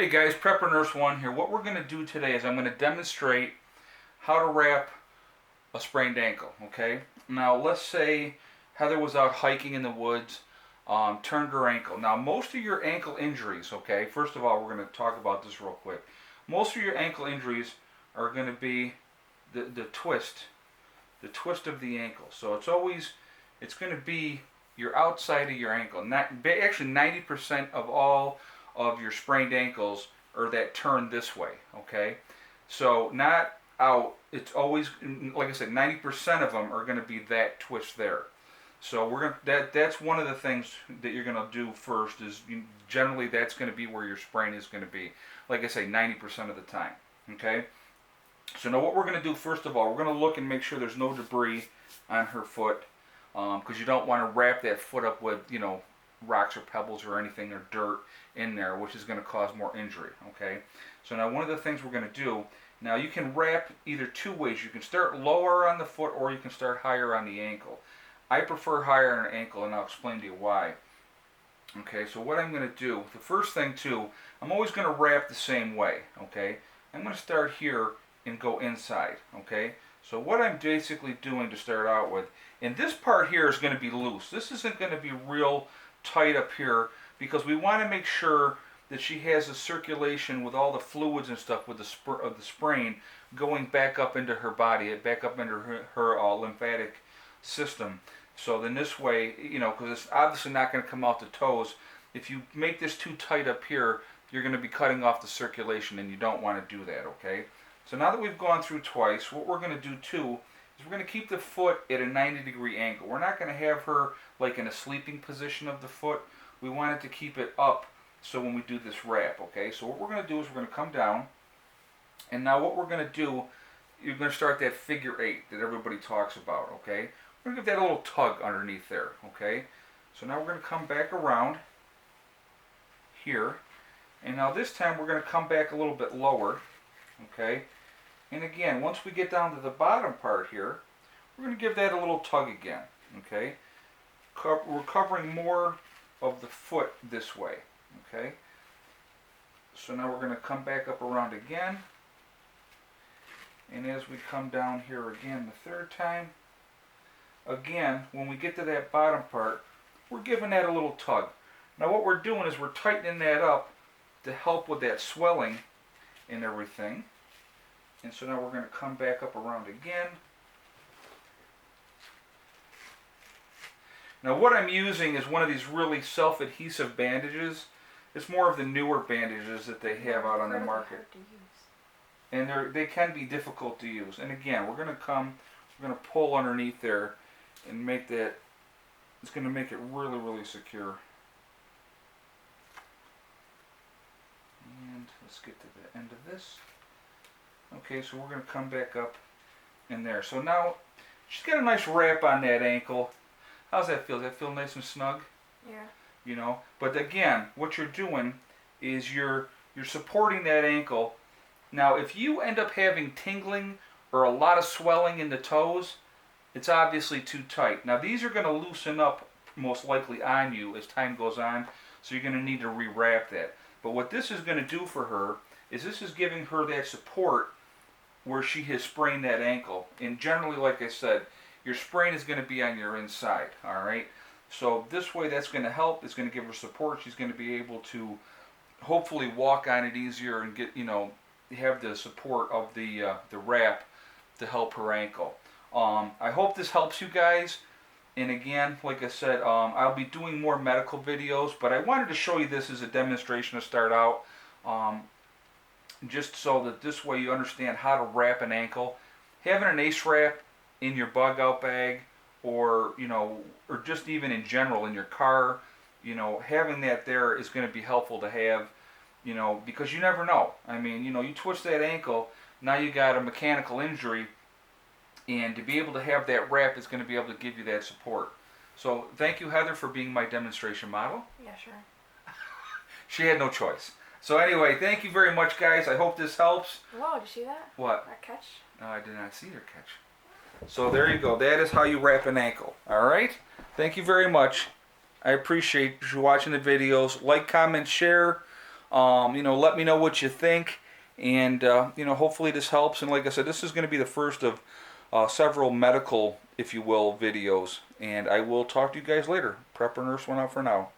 Hey guys, Prepper Nurse 1 here. What we're going to do today is I'm going to demonstrate how to wrap a sprained ankle, okay? Now let's say Heather was out hiking in the woods, turned her ankle. Now most of your ankle injuries, okay, first of all we're going to talk about this real quick. Most of your ankle injuries are going to be the twist of the ankle. So it's going to be your outside of your ankle. Actually 90% of all of your sprained ankles are that turn this way, okay? So not out, it's always, like I said, 90% of them are going to be that twist there. So that's one of the things that you're going to do first is generally that's going to be where your sprain is going to be. Like I say, 90% of the time, okay? So now what we're going to do first of all, we're going to look and make sure there's no debris on her foot, because you don't want to wrap that foot up with, rocks or pebbles or anything or dirt in there, which is going to cause more injury, okay? So now one of the things we're going to do, now you can wrap either two ways. You can start lower on the foot or you can start higher on the ankle. I prefer higher on the ankle, and I'll explain to you why. Okay, so what I'm going to do, the first thing too, I'm always going to wrap the same way, okay? I'm going to start here and go inside, okay? So what I'm basically doing to start out with, and this part here is going to be loose. This isn't going to be real tight up here because we want to make sure that she has a circulation with all the fluids and stuff with the sprain going back up into her body, back up into her lymphatic system. So then this way, because it's obviously not going to come out the toes. If you make this too tight up here, you're going to be cutting off the circulation, and you don't want to do that, okay? So now that we've gone through twice, what we're going to do too is we're going to keep the foot at a 90-degree angle. We're not going to have her like in a sleeping position of the foot. We want it to keep it up so when we do this wrap, okay? So what we're going to do is we're going to come down, and now what we're going to do, you're going to start that figure 8 that everybody talks about, okay? We're going to give that a little tug underneath there, okay? So now we're going to come back around here, and now this time we're going to come back a little bit lower, okay? And again, once we get down to the bottom part here, we're going to give that a little tug again, okay? We're covering more of the foot this way, okay? So now we're going to come back up around again. And as we come down here again the third time, again, when we get to that bottom part, we're giving that a little tug. Now what we're doing is we're tightening that up to help with that swelling and everything. And so now we're going to come back up around again. Now what I'm using is one of these really self-adhesive bandages. It's more of the newer bandages that they have out on the market. And they can be difficult to use. And again, we're going to pull underneath there and make that, it's going to make it really, really secure. And let's get to the end of this. Okay, so we're going to come back up in there. So now she's got a nice wrap on that ankle. How's that feel? Does that feel nice and snug? Yeah. But again, what you're doing is you're supporting that ankle. Now, if you end up having tingling or a lot of swelling in the toes, it's obviously too tight. Now, these are going to loosen up most likely on you as time goes on, so you're going to need to re-wrap that. But what this is going to do for her is this is giving her that support where she has sprained that ankle. And generally, like I said, your sprain is going to be on your inside, all right? So this way that's going to help. It's going to give her support. She's going to be able to hopefully walk on it easier and get, have the support of the wrap to help her ankle. I hope this helps you guys. And again, like I said, I'll be doing more medical videos, but I wanted to show you this as a demonstration to start out. Just so that this way you understand how to wrap an ankle. Having an Ace wrap in your bug out bag, or or just even in general in your car, having that there is going to be helpful to have, because you never know. I mean, you twist that ankle, now you got a mechanical injury, and to be able to have that wrap is going to be able to give you that support. So thank you, Heather, for being my demonstration model. Yeah, sure. She had no choice. So anyway, thank you very much, guys. I hope this helps. Whoa, did you see that? What? That catch? No, I did not see her catch. So there you go. That is how you wrap an ankle. All right? Thank you very much. I appreciate you watching the videos. Like, comment, share. You know, let me know what you think, and you know, hopefully this helps. And like I said, this is going to be the first of several medical, if you will, videos. And I will talk to you guys later. Prepper Nurse 1 out for now.